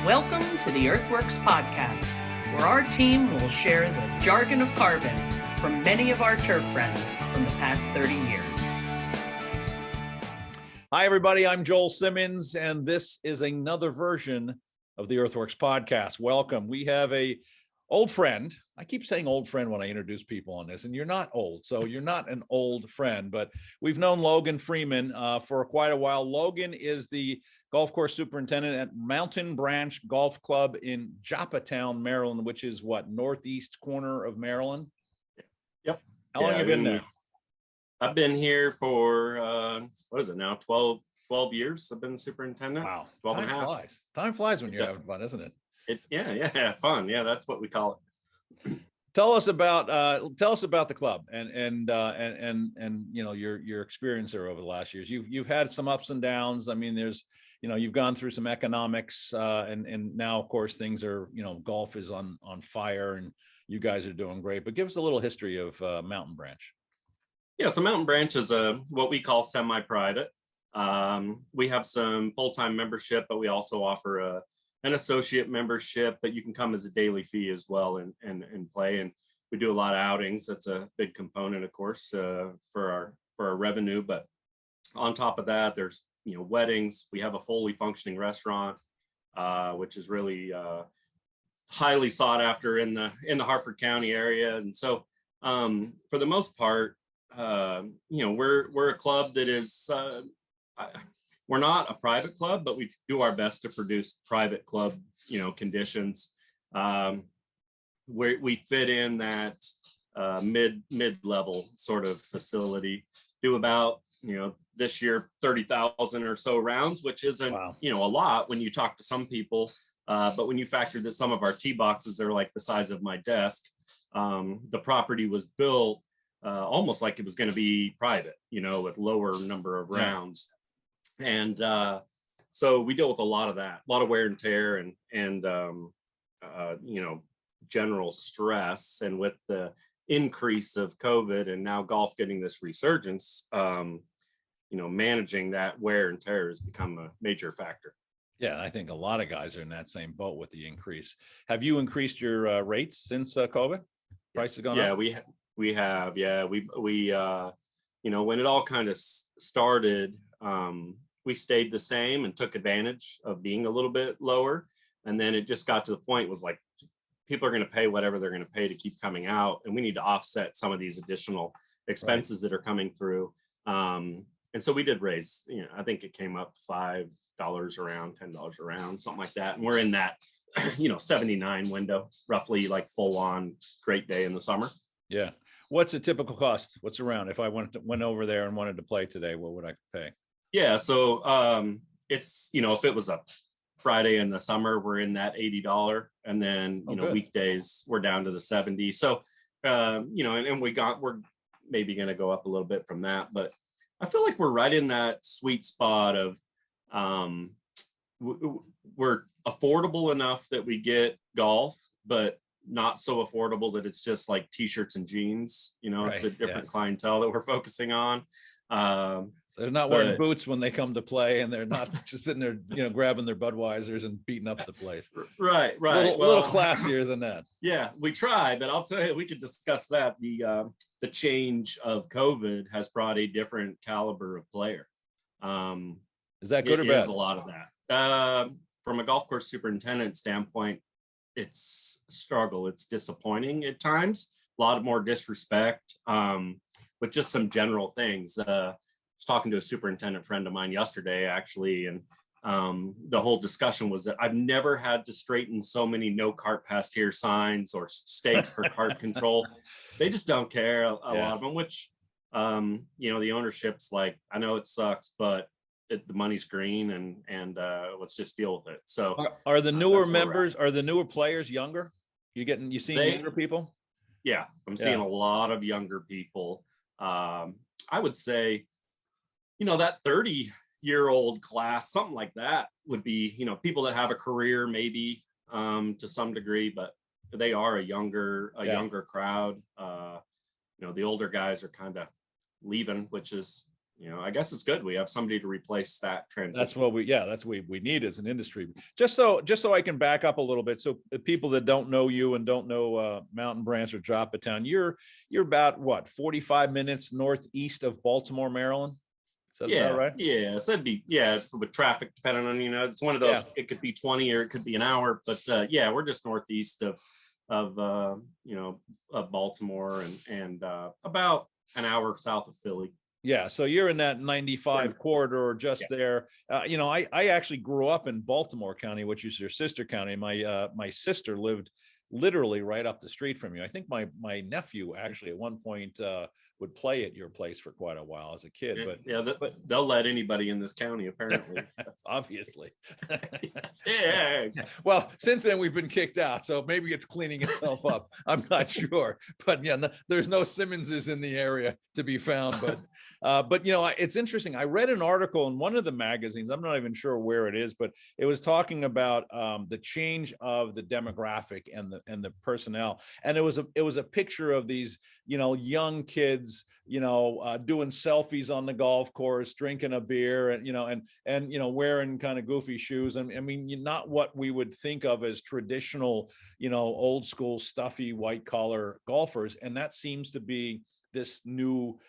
Welcome to the EarthWorks podcast, where our team will share the jargon of carbon from many of our turf friends from the past 30 years. Hi, everybody. I'm Joel Simmons, and this is another version of the EarthWorks podcast. Welcome. We have a old friend. I keep saying old friend when I introduce people on this, and you're not old, so you're not an old friend, but we've known Logan Freeman for quite a while. Logan is the golf course superintendent at Mountain Branch Golf Club in Joppatown, Maryland, which is what, northeast corner of Maryland? Yep. How long have you been there? I've been here for, what is it now, 12 years I've been superintendent. Wow. 12 and a half. Flies. Time flies when you're having fun, isn't it? Yeah, fun. Yeah, that's what we call it. Tell us about the club and you know your experience there over the last years. You've had some ups and downs. I mean, there's you've gone through some economics and now of course things are golf is on fire and you guys are doing great. But give us a little history of Mountain Branch. Yeah, so Mountain Branch is what we call semi-private. We have some full-time membership, but we also offer an associate membership, but you can come as a daily fee as well and play. And we do a lot of outings. That's a big component, of course, for our revenue. But on top of that, there's weddings. We have a fully functioning restaurant, which is really highly sought after in the Harford County area. And so for the most part, we're a club that is we're not a private club, but we do our best to produce private club, conditions. Where we fit in that mid-level sort of facility. Do about this year 30,000 or so rounds, which isn't Wow. A lot when you talk to some people. But when you factor that some of our tee boxes are like the size of my desk, the property was built almost like it was going to be private, with lower number of rounds. And so we deal with a lot of that, a lot of wear and tear and general stress. And with the increase of COVID and now golf getting this resurgence, managing that wear and tear has become a major factor. Yeah, I think a lot of guys are in that same boat with the increase. Have you increased your rates since COVID? Prices gone up? Yeah, we have. Yeah, we when it all kind of started, we stayed the same and took advantage of being a little bit lower. And then it just got to the point was like, people are going to pay whatever they're going to pay to keep coming out. And we need to offset some of these additional expenses that are coming through. And so we did raise, I think it came up $5 around, $10 around, something like that. And we're in that, 79 window, roughly, like full on great day in the summer. Yeah. What's a typical cost? What's around? If I went over there and wanted to play today, what would I pay? Yeah. So it's, if it was a Friday in the summer, we're in that $80. And then, weekdays, we're down to the 70. So, and we're maybe going to go up a little bit from that, but I feel like we're right in that sweet spot of, we're affordable enough that we get golf, but not so affordable that it's just like t-shirts and jeans. It's a different clientele that we're focusing on. So they're not wearing boots when they come to play, and they're not just sitting there, grabbing their Budweisers and beating up the place. Right. A little classier than that. Yeah, we try, but I'll tell you, we could discuss that. The change of COVID has brought a different caliber of player. Is that good or bad? It is a lot of that. From a golf course superintendent standpoint, it's a struggle. It's disappointing at times. A lot more disrespect, with just some general things. I was talking to a superintendent friend of mine yesterday, actually, and the whole discussion was that I've never had to straighten so many no cart past here signs or stakes for cart control. They just don't care, a lot of them, which, the ownership's like, I know it sucks, but the money's green and let's just deal with it. So are the newer members, are the newer players younger? You seeing younger people? Yeah, I'm seeing a lot of younger people. I would say, that 30-year-old class, something like that would be, people that have a career maybe to some degree, but they are a younger crowd. The older guys are kind of leaving, which is I guess it's good we have somebody to replace that transition. That's what we need as an industry. Just so I can back up a little bit, so people that don't know you and don't know Mountain Branch or Joppatown, you're about what, 45 minutes northeast of Baltimore, Maryland? Is that about right? Yeah, so it'd be, with traffic depending on, it's one of those, it could be 20 or it could be an hour, but we're just northeast of Baltimore and about an hour south of Philly. Yeah, so you're in that 95 corridor, just there. I actually grew up in Baltimore County, which is your sister county. My sister lived literally right up the street from you. I think my nephew actually at one point would play at your place for quite a while as a kid. But they'll let anybody in this county, apparently. Obviously. Yeah. Well, since then we've been kicked out, so maybe it's cleaning itself up. I'm not sure, but there's no Simmonses in the area to be found. But it's interesting. I read an article in one of the magazines. I'm not even sure where it is, but it was talking about the change of the demographic and the personnel, and it was a picture of these young kids doing selfies on the golf course, drinking a beer, and wearing kind of goofy shoes. And I mean, not what we would think of as traditional old school stuffy white collar golfers. And that seems to be this new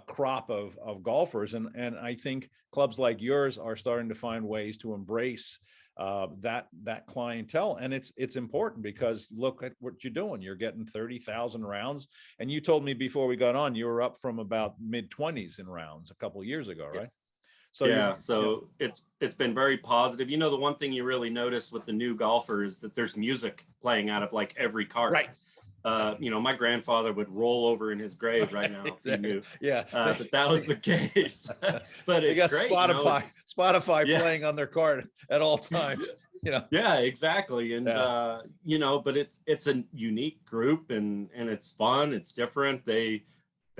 crop of golfers, and I think clubs like yours are starting to find ways to embrace that clientele. And it's important, because look at what you're doing. You're getting 30,000 rounds, and you told me before we got on you were up from about mid-20s in rounds a couple of years ago, right? So it's been very positive. The one thing you really notice with the new golfer is that there's music playing out of like every cart. Right. My grandfather would roll over in his grave right now if he knew. That was the case. But it's great. Spotify playing on their card at all times. Yeah, exactly. And but it's a unique group, and it's fun. It's different. They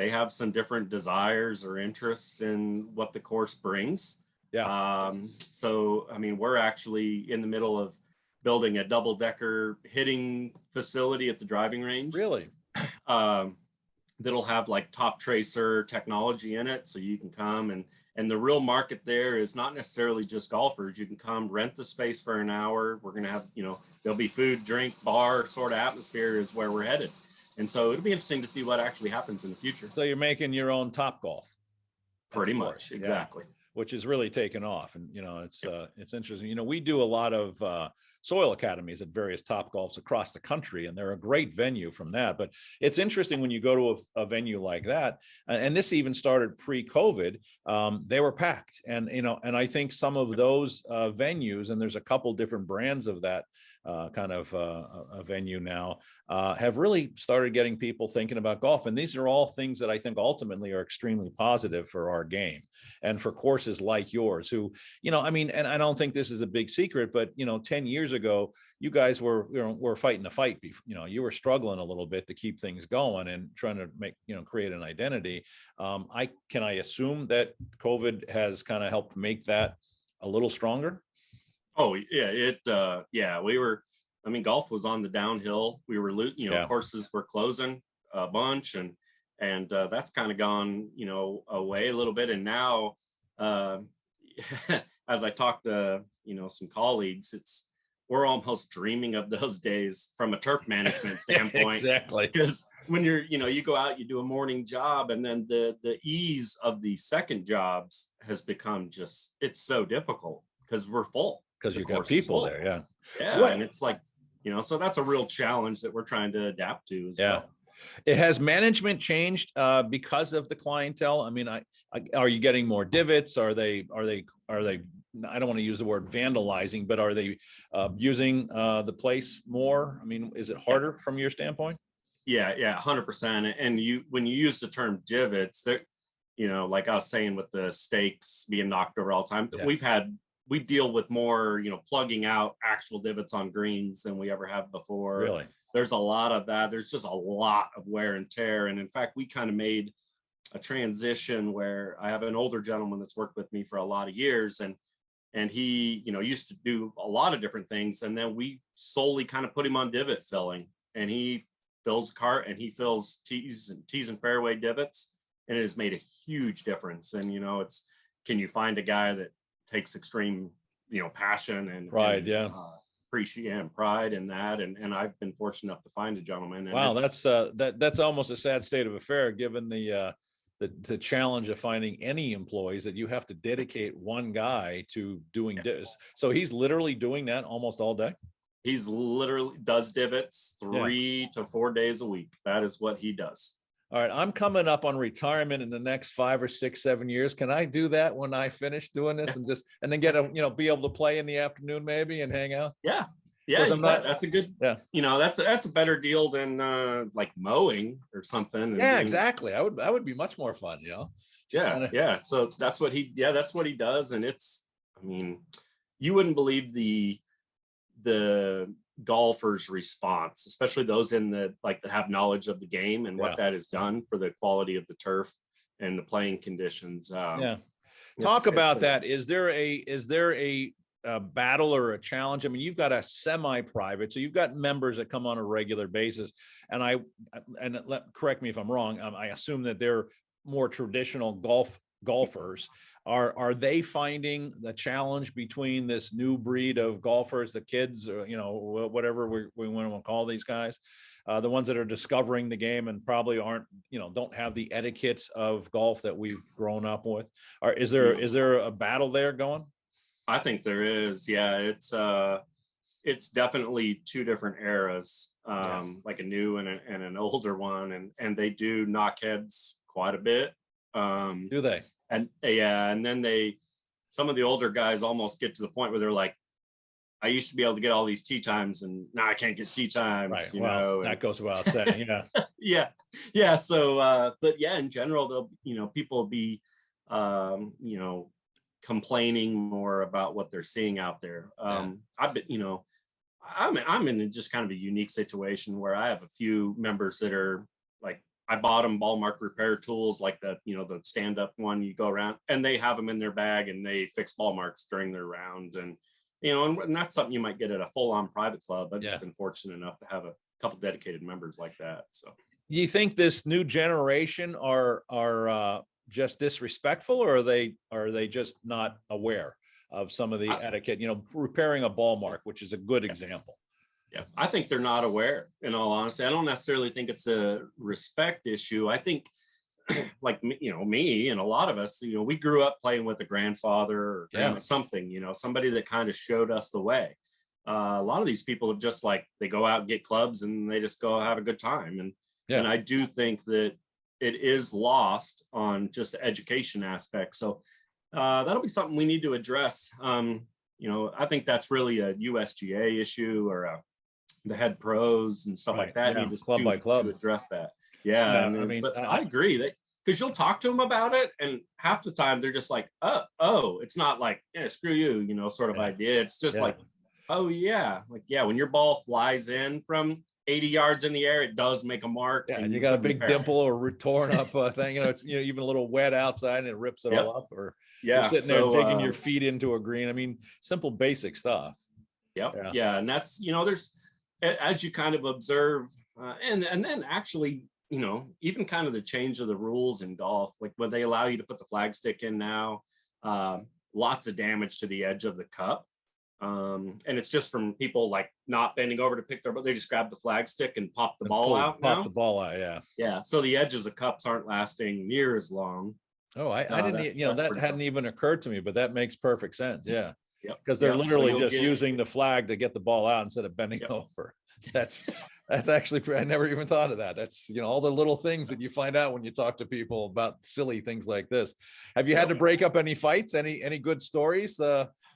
have some different desires or interests in what the course brings. So I mean, we're actually in the middle of building a double-decker hitting facility at the driving range. Really? That'll have like top tracer technology in it, so you can come and the real market there is not necessarily just golfers. You can come rent the space for an hour. We're going to have, there'll be food, drink, bar sort of atmosphere is where we're headed. And so it'll be interesting to see what actually happens in the future. So you're making your own Top Golf. Pretty much, exactly. Which is really taken off. And, it's interesting. We do a lot of soil academies at various Top Golfs across the country, and they're a great venue from that. But it's interesting when you go to a venue like that, and this even started pre-COVID, they were packed. And, and I think some of those venues, and there's a couple different brands of that kind of a venue now, have really started getting people thinking about golf. And these are all things that I think ultimately are extremely positive for our game and for courses like yours, who, and I don't think this is a big secret, but 10 years ago, you guys were fighting the fight. You were struggling a little bit to keep things going and trying to make, create an identity. Can I assume that COVID has kind of helped make that a little stronger? Oh yeah, golf was on the downhill. We were, courses were closing a bunch, and that's kind of gone, away a little bit. And now, as I talk to, some colleagues, we're almost dreaming of those days from a turf management standpoint. Exactly. Because when you're, you go out, you do a morning job, and then the ease of the second jobs has become it's so difficult because we're full. Because you've got people there, and it's like, so that's a real challenge that we're trying to adapt to as well. It has management changed because of the clientele? I mean, are you getting more divots? Are they? I don't want to use the word vandalizing, but are they using the place more? I mean, is it harder from your standpoint? Yeah, 100%. And when you use the term divots, there, like I was saying with the stakes being knocked over all the time, we deal with more, plugging out actual divots on greens than we ever have before. Really? There's a lot of that. There's just a lot of wear and tear. And in fact, we kind of made a transition where I have an older gentleman that's worked with me for a lot of years. And he, used to do a lot of different things. And then we solely kind of put him on divot filling. And he fills cart and he fills tees and fairway divots. and it has made a huge difference. And, it's, can you find a guy that takes extreme, passion and pride, appreciate and pride in that. And I've been fortunate enough to find a gentleman. And wow, that's almost a sad state of affair, given the challenge of finding any employees, that you have to dedicate one guy to doing this. So he's literally doing that almost all day. He's literally does divots 3 to 4 days a week. That is what he does. All right, I'm coming up on retirement in the next 5 or 6, 7 years. Can I do that when I finish doing this and then get be able to play in the afternoon maybe and hang out? Yeah, that's a good. That's a better deal than like mowing or something. Yeah, exactly. That would be much more fun. Yeah. So that's what he does, and it's. I mean, you wouldn't believe the golfers' response, especially those in that have knowledge of the game and what that has done for the quality of the turf and the playing conditions. Talk about that. Is there a battle or a challenge? I mean, you've got a semi-private, so you've got members that come on a regular basis, and correct me if I'm wrong. I assume that they're more traditional golfers. Are they finding the challenge between this new breed of golfers, the kids, whatever we want to call these guys, the ones that are discovering the game and probably aren't, don't have the etiquette of golf that we've grown up with? Or is there a battle there going? I think there is. Yeah, it's definitely two different eras, like a new and an older one, and they do knock heads quite a bit. Do they? And then some of the older guys almost get to the point where they're like, I used to be able to get all these tee times, and now I can't get tee times. Right. That goes without saying. Yeah. So, but yeah, in general, people will be, complaining more about what they're seeing out there. I've been, I'm in just kind of a unique situation where I have a few members that are like, I bought them ball mark repair tools, like the stand up one you go around, and they have them in their bag and they fix ball marks during their round. And, and that's something you might get at a full on private club. I've just been fortunate enough to have a couple dedicated members like that. So you think this new generation are just disrespectful, or are they just not aware of some of the etiquette, repairing a ball mark, which is a good example? Yeah, I think they're not aware, in all honesty. I don't necessarily think it's a respect issue. I think like, me and a lot of us, we grew up playing with a grandfather or something, somebody that kind of showed us the way. A lot of these people have just they go out and get clubs and they just go have a good time. And I do think that it is lost on just the education aspect. So that'll be something we need to address. I think that's really a USGA issue, or the head pros and stuff like that. Need to club by club to address that. But I agree that, because you'll talk to them about it, and half the time they're just like, oh, it's not like, screw you, sort of idea. It's just like, oh yeah, when your ball flies in from 80 yards in the air, it does make a mark. Yeah, and you got a big dimple or torn up thing, it's even a little wet outside and it rips it all up, or you're sitting there digging your feet into a green. I mean, simple basic stuff. Yeah. And that's, there's, as you kind of observe, and then actually, even kind of the change of the rules in golf, like when they allow you to put the flag stick in now, lots of damage to the edge of the cup. And it's just from people not bending over to pick but they just grab the flag stick and pop the ball out. The ball out. Yeah. So the edges of cups aren't lasting near as long. Oh, I didn't, that hadn't even occurred to me, but that makes perfect sense. Yeah. Because they're literally just using the flag to get the ball out instead of bending over. That's actually, I never even thought of that. That's, all the little things that you find out when you talk to people about silly things like this. Have you had to break up any fights? Any good stories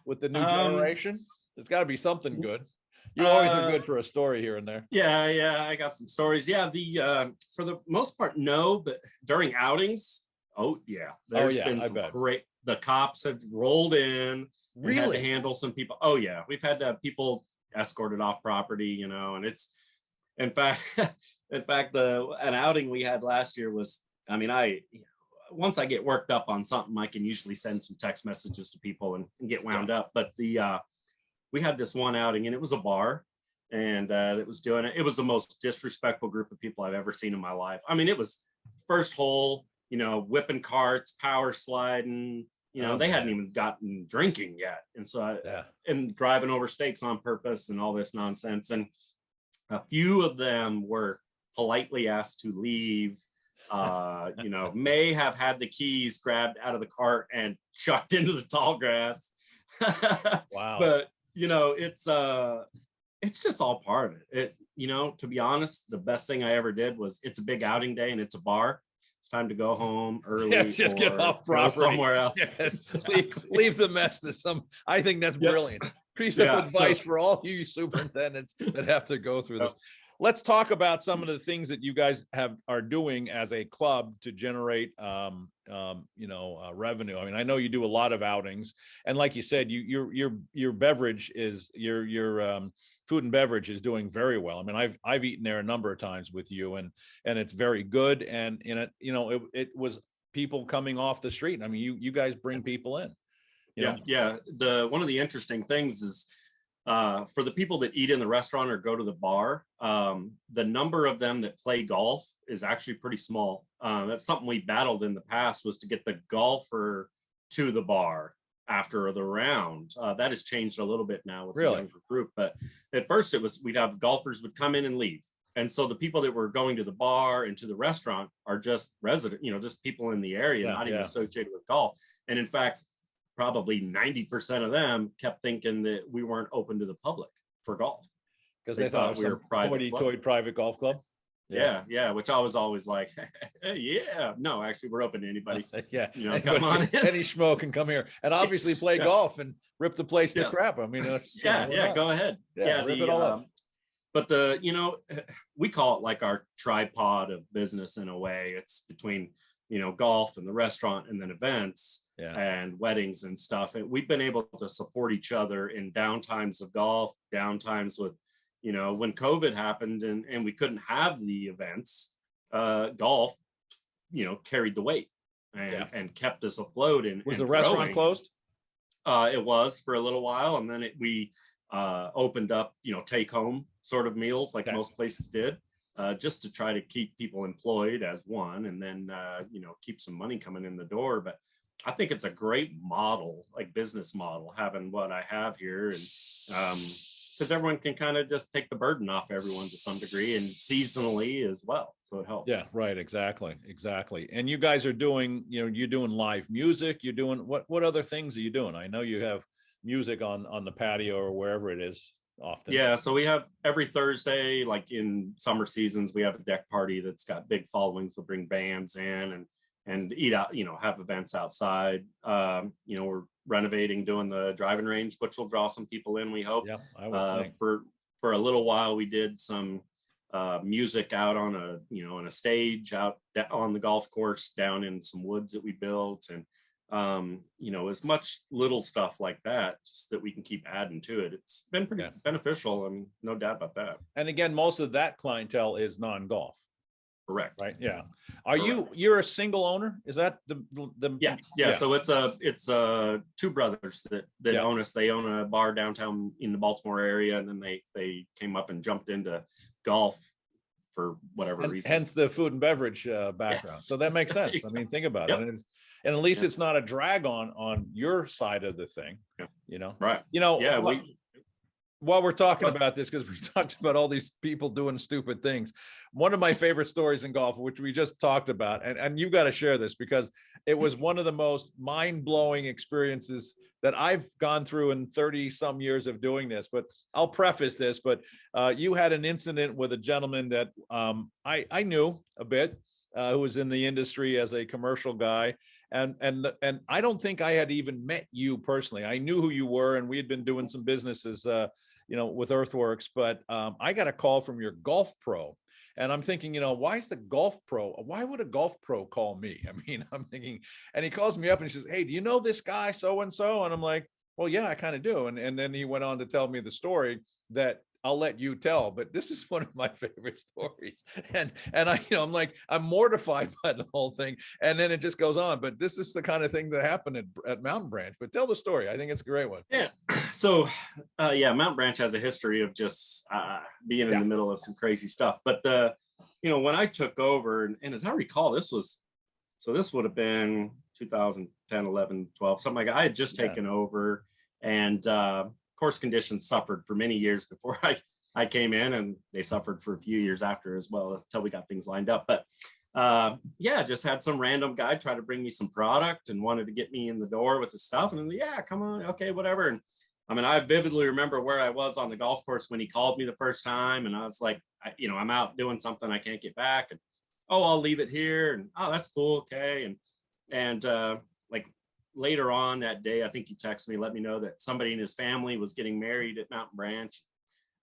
with the new generation? There's got to be something good. You always are good for a story here and there. Yeah, I got some stories. Yeah, for the most part, no, but during outings, there's been some great. The cops have rolled in. Really? Had to handle some people. Oh yeah, we've had to have people escorted off property, and it's, in fact, an outing we had last year was, once I get worked up on something, I can usually send some text messages to people and get wound up. But we had this one outing, and it was a bar, and it was doing it. It was the most disrespectful group of people I've ever seen in my life. It was first hole, whipping carts, power sliding. They hadn't even gotten drinking yet. And so and driving over stakes on purpose and all this nonsense. And a few of them were politely asked to leave, may have had the keys grabbed out of the cart and chucked into the tall grass. Wow. But, it's just all part of it. To be honest, the best thing I ever did was, it's a big outing day and it's a bar. It's time to go home early. Yeah, just get off property. Go somewhere else. Yes. leave the mess to some. I think that's brilliant. Piece of advice for all you superintendents that have to go through this. Let's talk about some of the things that you guys are doing as a club to generate, revenue. I mean, I know you do a lot of outings, and like you said, your beverage is your food and beverage is doing very well. I mean, I've eaten there a number of times with you, and it's very good. And in it, it was people coming off the street. I mean, you guys bring people in. Yeah. One of the interesting things is, for the people that eat in the restaurant or go to the bar, the number of them that play golf is actually pretty small. That's something we battled in the past, was to get the golfer to the bar after the round. That has changed a little bit now with the younger group. But at first we'd have golfers would come in and leave. And so the people that were going to the bar and to the restaurant are just just people in the area, not even associated with golf. And in fact, probably 90% of them kept thinking that we weren't open to the public for golf, because they thought we were private golf club. Yeah, which I was always like, no, actually, we're open to anybody. Come on, any schmo can come here and obviously play golf and rip the place to crap. I mean, go ahead. Rip it all up. But we call it like our tripod of business in a way. It's between golf and the restaurant and then events and weddings and stuff. And we've been able to support each other in downtimes of golf, downtimes with, when COVID happened and we couldn't have the events, golf, carried the weight and kept us afloat. And was the restaurant closed? It was for a little while. And then we opened up, take home sort of meals like most places did. Just to try to keep people employed as one, and then, keep some money coming in the door. But I think it's a great model, like business model, having what I have here. And because everyone can kind of just take the burden off everyone to some degree, and seasonally as well. So it helps. Yeah, right. Exactly. And you guys are doing, you're doing live music. You're doing what other things are you doing? I know you have music on the patio or wherever it is. Often. Yeah, so we have every Thursday, like in summer seasons, we have a deck party that's got big followings. We'll bring bands in and eat out, have events outside. We're renovating, doing the driving range, which will draw some people in, we hope. Yeah, I would think. For a little while, we did some music out on a stage out on the golf course down in some woods that we built, and as much little stuff like that, just that we can keep adding to it. It's been pretty beneficial. I mean, no doubt about that. And again, most of that clientele is non-golf. Correct. Right. Yeah. You're a single owner? Is that the yeah. So it's two brothers that own us. They own a bar downtown in the Baltimore area, and then they came up and jumped into golf for whatever reason. Hence the food and beverage background. Yes. So that makes sense. Exactly. I mean, think about it. And at least it's not a drag on your side of the thing, Right. While we're talking about this, because we talked about all these people doing stupid things, one of my favorite stories in golf, which we just talked about, and you've got to share this because it was one of the most mind-blowing experiences that I've gone through in 30 some years of doing this. But I'll preface this, but you had an incident with a gentleman that I knew a bit, who was in the industry as a commercial guy. And I don't think I had even met you personally. I knew who you were, and we had been doing some businesses, with EarthWorks. But I got a call from your golf pro, and I'm thinking, why is the golf pro? Why would a golf pro call me? I mean, I'm thinking, and he calls me up and he says, "Hey, do you know this guy so and so?" And I'm like, "Well, yeah, I kind of do." And then he went on to tell me the story that I'll let you tell, but this is one of my favorite stories. And I'm like, I'm mortified by the whole thing. And then it just goes on, but this is the kind of thing that happened at Mountain Branch. But tell the story. I think it's a great one. Yeah. So, Mountain Branch has a history of just being in the middle of some crazy stuff. But, when I took over, and as I recall, this was So this would have been 2010, 11, 12, something like that. I had just taken over, and course conditions suffered for many years before I came in, and they suffered for a few years after as well until we got things lined up. But yeah, just had some random guy try to bring me some product and wanted to get me in the door with the stuff. And yeah, come on, okay, whatever. And I mean, I vividly remember where I was on the golf course when he called me the first time, and I was like, I'm out doing something, I can't get back, and oh, I'll leave it here, and oh, that's cool, okay. And like later on that day, I think he texted me, let me know that somebody in his family was getting married at Mountain Branch.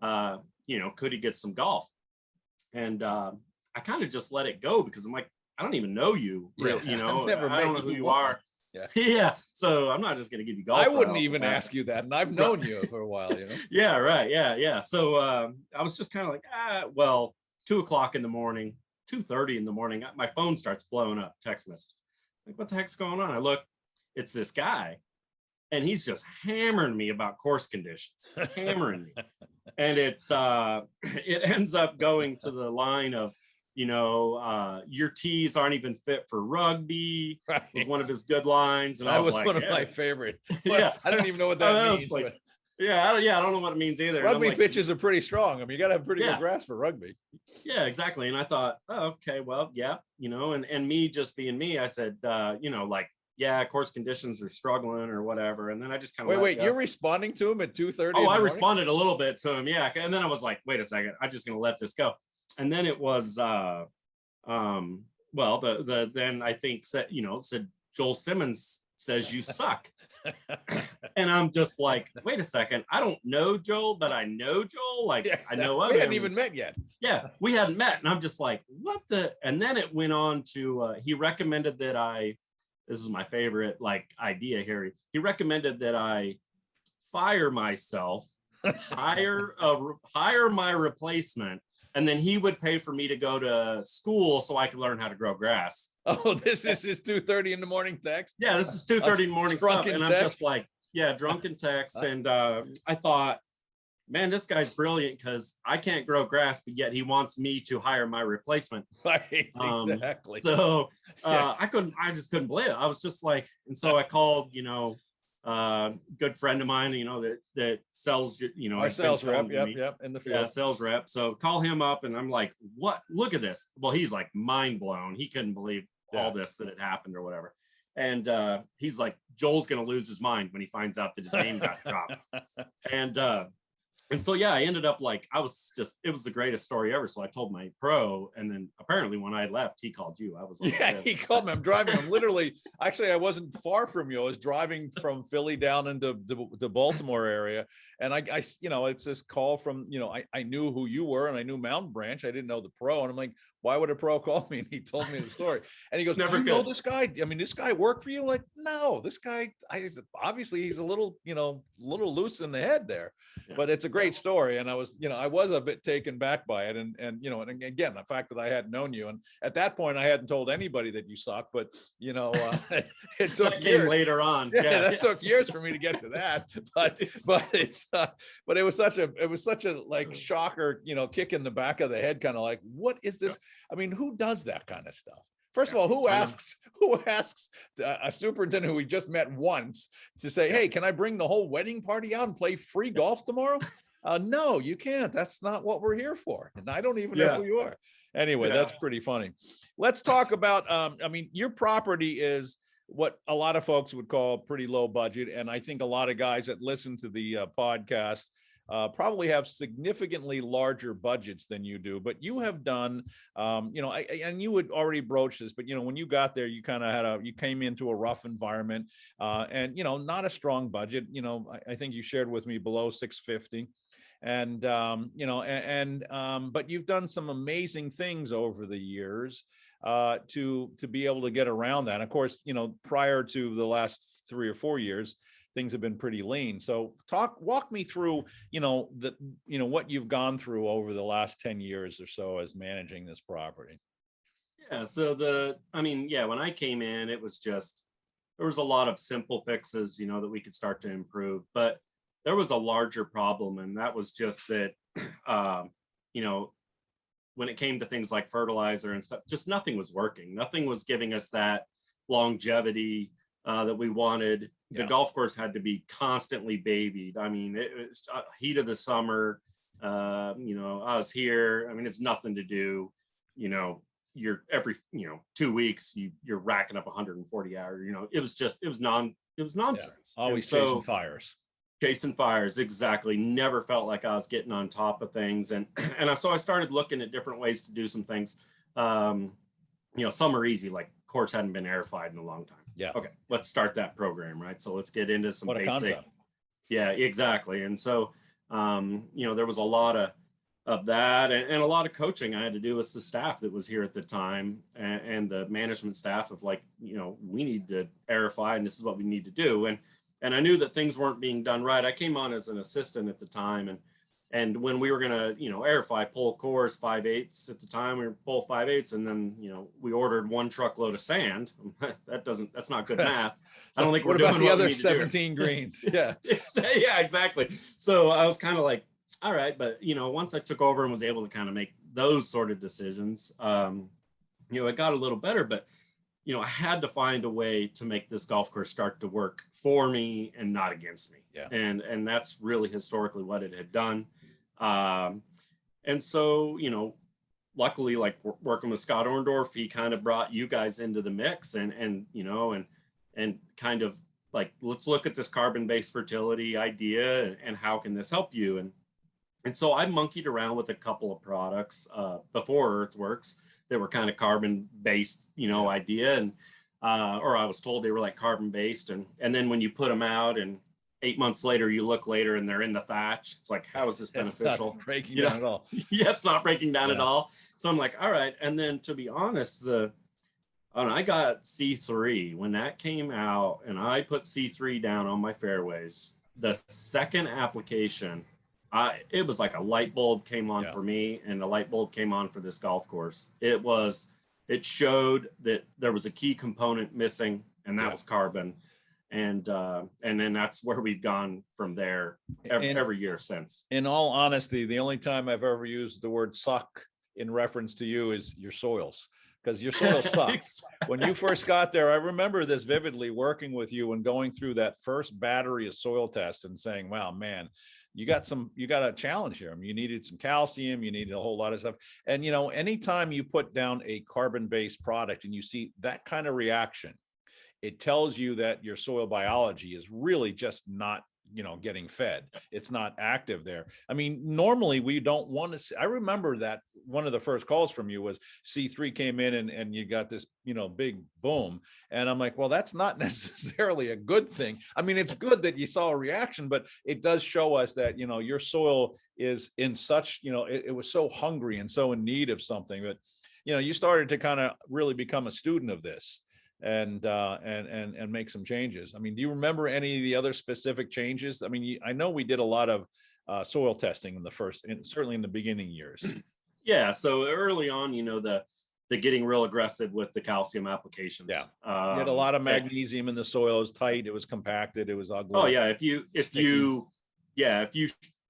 Could he get some golf? And I kind of just let it go because I'm like, I don't even know you, really, I don't know who you are. Yeah. Yeah. So I'm not just going to give you golf. I wouldn't even ask you that. And I've known you for a while, Yeah. Right. Yeah. Yeah. So I was just kind of like, well, 2:00 in the morning, 2:30 in the morning, my phone starts blowing up, text message. Like, what the heck's going on? I look, it's this guy, and he's just hammering me about course conditions, hammering me. And it ends up going to the line of, your tees aren't even fit for rugby. Right. Was one of his good lines. And that was like, one of my favorite. Yeah. I don't even know what that means. Like, but... I don't know what it means either. Rugby pitches are pretty strong. I mean, you got to have pretty good grass for rugby. Yeah, exactly. And I thought, oh, okay, well, yeah, and me just being me, I said, course conditions are struggling or whatever. And then I just kind of wait, you're responding to him at 2:30? Oh, I responded a little bit to him. Yeah. And then I was like, wait a second, I'm just going to let this go. And then it was, then I think said Joel Simmons says you suck. And I'm just like, wait a second, I don't know Joel, but I know Joel. Like, yeah, exactly. I know of him. We hadn't even met yet. Yeah, we hadn't met. And I'm just like, what the? And then it went on to, he recommended that this is my favorite idea here. He recommended that I fire myself, hire my replacement, and then he would pay for me to go to school so I could learn how to grow grass. Oh, this is his 2:30 in the morning text? Yeah, this is 2:30 in the morning stuff. And I'm just like, drunken text. And I thought, man, this guy's brilliant because I can't grow grass, but yet he wants me to hire my replacement. Right, exactly. So I just couldn't believe it. I was just like, and so I called, good friend of mine, that sells, our sales rep, yep, in the field. Yeah, sales rep. So call him up, and I'm like, what? Look at this. Well, he's like mind blown. He couldn't believe all this that had happened or whatever. And he's like, Joel's gonna lose his mind when he finds out that his name got dropped. And so, I ended up it was the greatest story ever. So I told my pro, and then apparently when I left, he called you. I was like, he called me. I'm driving. I'm literally, actually, I wasn't far from you. I was driving from Philly down into the Baltimore area. And I it's this call from, I knew who you were, and I knew Mountain Branch. I didn't know the pro. And I'm like, why would a pro call me? And he told me the story. And he goes, do you know this guy? I mean, this guy worked for you? I'm like, no, this guy, obviously he's a little loose in the head there, but it's a great story. And I was a bit taken back by it. And again, the fact that I hadn't known you, and at that point I hadn't told anybody that you suck, but it took years later on. That took years for me to get to that, but it was such a shocker, kick in the back of the head, kind of like, what is this? I mean, who does that kind of stuff? First of all, who asks a superintendent who we just met once to say, hey, can I bring the whole wedding party out and play free golf tomorrow? No, you can't. That's not what we're here for. And I don't even know who you are. Anyway, that's pretty funny. Let's talk about, your property is what a lot of folks would call pretty low budget. And I think a lot of guys that listen to the podcast probably have significantly larger budgets than you do, but you have done, and you would already broach this, but when you got there, you kind of you came into a rough environment, and not a strong budget. I think you shared with me below 650, and but you've done some amazing things over the years to be able to get around that. And of course, prior to the last 3 or 4 years, things have been pretty lean. So walk me through, what you've gone through over the last 10 years or so as managing this property. Yeah. So when I came in, it was just, there was a lot of simple fixes, that we could start to improve, but there was a larger problem. And that was just that, when it came to things like fertilizer and stuff, just nothing was working. Nothing was giving us that longevity that we wanted. The Yeah. golf course had to be constantly babied. I mean, it was heat of the summer. You know, I was here. I mean, it's nothing to do. You know, you're every 2 weeks you're racking up 140 hours. You know, it was nonsense. Always chasing fires. Chasing fires, exactly. Never felt like I was getting on top of things, and so I started looking at different ways to do some things. You know, some are easy, like course hadn't been airified in a long time. Yeah. Okay, let's start that program, right? So let's get into some basic. Concept. Yeah, exactly. And so, you know, there was a lot of that and a lot of coaching I had to do with the staff that was here at the time and the management staff of like, you know, we need to airify and this is what we need to do. And I knew that things weren't being done right. I came on as an assistant at the time. And when we were going to, you know, airify, pull cores 5/8 at the time, we were pull 5/8, and then, you know, we ordered 1 truckload of sand. That's not good math. So I don't think what we're about doing the what we other need to do. 17 greens. Yeah. Yeah, exactly. So I was kind of like, all right, but you know, once I took over and was able to kind of make those sort of decisions, you know, it got a little better, but you know, I had to find a way to make this golf course start to work for me and not against me. Yeah. And that's really historically what it had done. And so, you know, luckily, like working with Scott Orndorff, he kind of brought you guys into the mix and you know, and kind of like, let's look at this carbon-based fertility idea and how can this help you? And so I monkeyed around with a couple of products before EarthWorks that were kind of carbon-based, you know, idea. And, or I was told they were like carbon-based. And then when you put them out and 8 months later, you look later and they're in the thatch. It's like, how is this beneficial? It's not breaking down at all. Yeah, it's not breaking down at all. So I'm like, all right. And then to be honest, I got C3 when that came out and I put C3 down on my fairways. The second application, it was like a light bulb came on for me and a light bulb came on for this golf course. It showed that there was a key component missing and that was carbon. And then that's where we've gone from there every year since. In all honesty, the only time I've ever used the word suck in reference to you is your soils, because your soil sucks. When you first got there, I remember this vividly, working with you and going through that first battery of soil tests and saying, wow, man, you got a challenge here. I mean, you needed some calcium, you needed a whole lot of stuff. And, you know, anytime you put down a carbon-based product and you see that kind of reaction, it tells you that your soil biology is really just not, you know, getting fed. It's not active there. I mean, normally we don't want to see. I remember that one of the first calls from you was C3 came in and you got this, you know, big boom. And I'm like, well, that's not necessarily a good thing. I mean, it's good that you saw a reaction, but it does show us that, you know, your soil is in such, you know, it was so hungry and so in need of something that, you know, you started to kind of really become a student of this. And make some changes. I mean, do you remember any of the other specific changes? I mean, I know we did a lot of soil testing in the first, and certainly in the beginning years. Yeah. So early on, you know, the getting real aggressive with the calcium applications. Yeah. You had a lot of magnesium in the soil. It was tight. It was compacted. It was ugly. Oh yeah. If you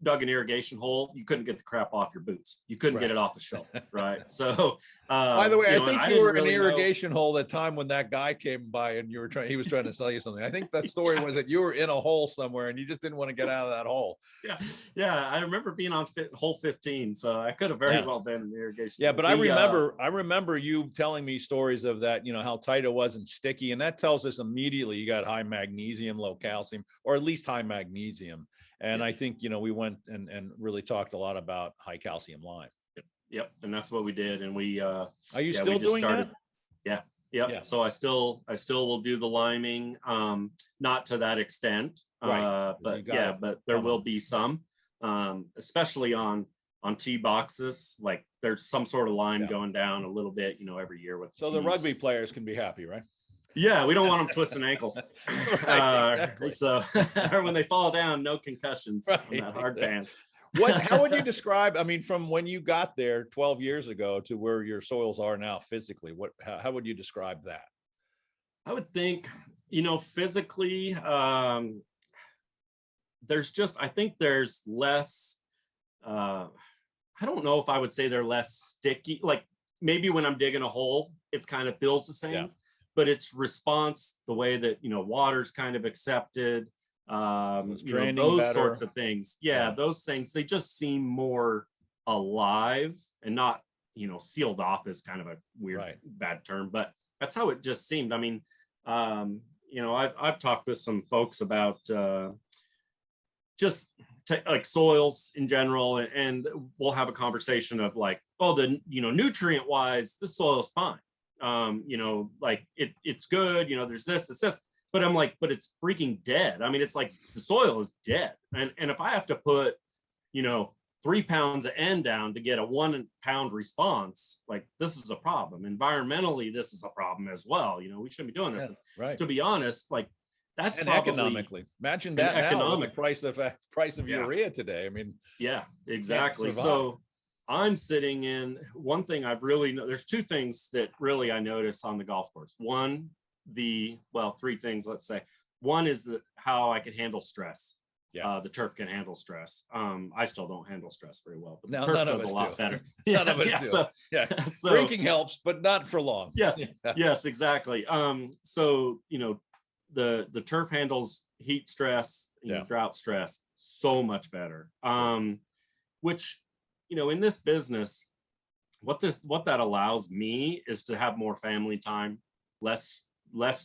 dug an irrigation hole, you couldn't get the crap off your boots. You couldn't get it off the shelf, right? So, by the way, I think you were in an irrigation hole at the time when that guy came by and he was trying to sell you something. I think that story was that you were in a hole somewhere and you just didn't want to get out of that hole. Yeah. I remember being on hole 15, so I could have very well been in the irrigation. Yeah, but I remember you telling me stories of that, you know, how tight it was and sticky, and that tells us immediately you got high magnesium, low calcium, or at least high magnesium. And I think, you know, we went and really talked a lot about high calcium lime. Yep. And that's what we did. And we, are you still doing that? Yeah. So I still will do the liming, not to that extent, right. but there will be some, especially on tee boxes. Like there's some sort of lime going down a little bit, you know, every year with so the rugby players can be happy, right? Yeah, we don't want them twisting ankles. Right, exactly. So or when they fall down, no concussions on that hard band. How would you describe, I mean, from when you got there 12 years ago to where your soils are now physically, how would you describe that? I would think, you know, physically, I think there's less, I don't know if I would say they're less sticky. Like maybe when I'm digging a hole, it's kind of feels the same. but its response, the way that, water's kind of accepted, those better. sorts of things. Yeah, those things, they just seem more alive and not, sealed off is kind of a weird, bad term, but that's how it just seemed. I mean, I've talked with some folks about just like soils in general, and we'll have a conversation of like, oh, the nutrient wise, the soil is fine. Like it's good. There's this, but I'm like, but it's freaking dead. I mean, it's like the soil is dead, and if I have to put 3 pounds of N down to get a 1 pound response, like this is a problem. Environmentally, this is a problem as well. We shouldn't be doing this. Right. To be honest, like that's and probably economically. Imagine that now with the price of urea today. I mean, yeah, exactly. So I'm sitting in one thing I've really there's two things that really I notice on the golf course. One, three things, let's say. One is how I can handle stress. Yeah, the turf can handle stress. I still don't handle stress very well, but the turf does a lot better. None of us do. So, drinking helps, but not for long. Yes, yes, exactly. So the turf handles heat stress, drought stress so much better. Which in this business, what that allows me is to have more family time, less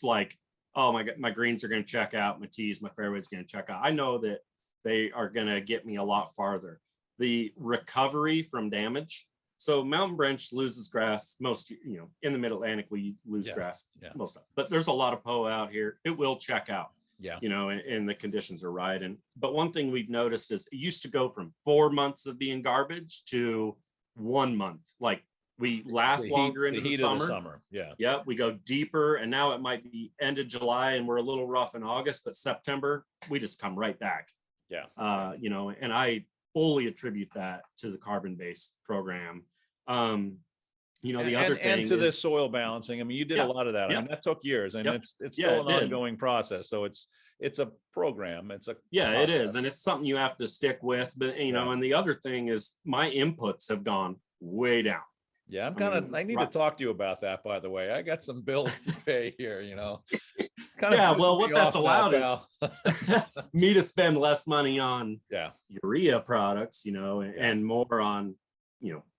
like, oh my greens are going to check out, my tees, my fairways going to check out. I know that they are going to get me a lot farther. The recovery from damage. So mountain branch loses grass most, in the mid-Atlantic, we lose grass most of it. But there's a lot of PO out here. It will check out, and the conditions are right. But one thing we've noticed is it used to go from 4 months of being garbage to 1 month. Like we last longer into the summer. Yeah, we go deeper, and now it might be end of July and we're a little rough in August, but September, we just come right back. Yeah. And I fully attribute that to the carbon-based program. The other thing and to this soil balancing. I mean, you did a lot of that. I mean, that took years, and it's still an ongoing process. So it's a program. It's a process. It is, and it's something you have to stick with. But and the other thing is my inputs have gone way down. Yeah, I need to talk to you about that, by the way. I got some bills to pay here, what that's allowed is me to spend less money on urea products, and more on,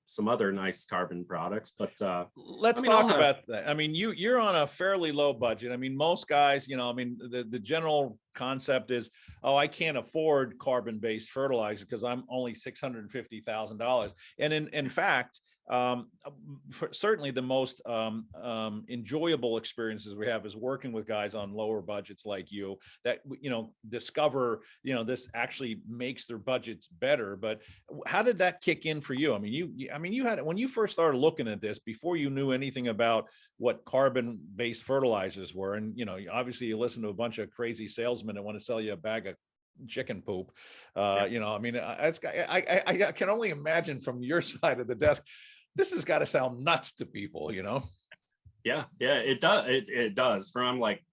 some other nice carbon products. But let's talk about that. I mean, you're on a fairly low budget. I mean, most guys, the general concept is, oh, I can't afford carbon-based fertilizer because I'm only $650,000. And in fact, certainly the most enjoyable experiences we have is working with guys on lower budgets like you that discover this actually makes their budgets better. But how did that kick in for you? I mean, you had, when you first started looking at this, before you knew anything about what carbon-based fertilizers were, and obviously you listen to a bunch of crazy salesmen that want to sell you a bag of chicken poop. I mean, I can only imagine from your side of the desk, this has got to sound nuts to people, Yeah, it does. It does. I'm like,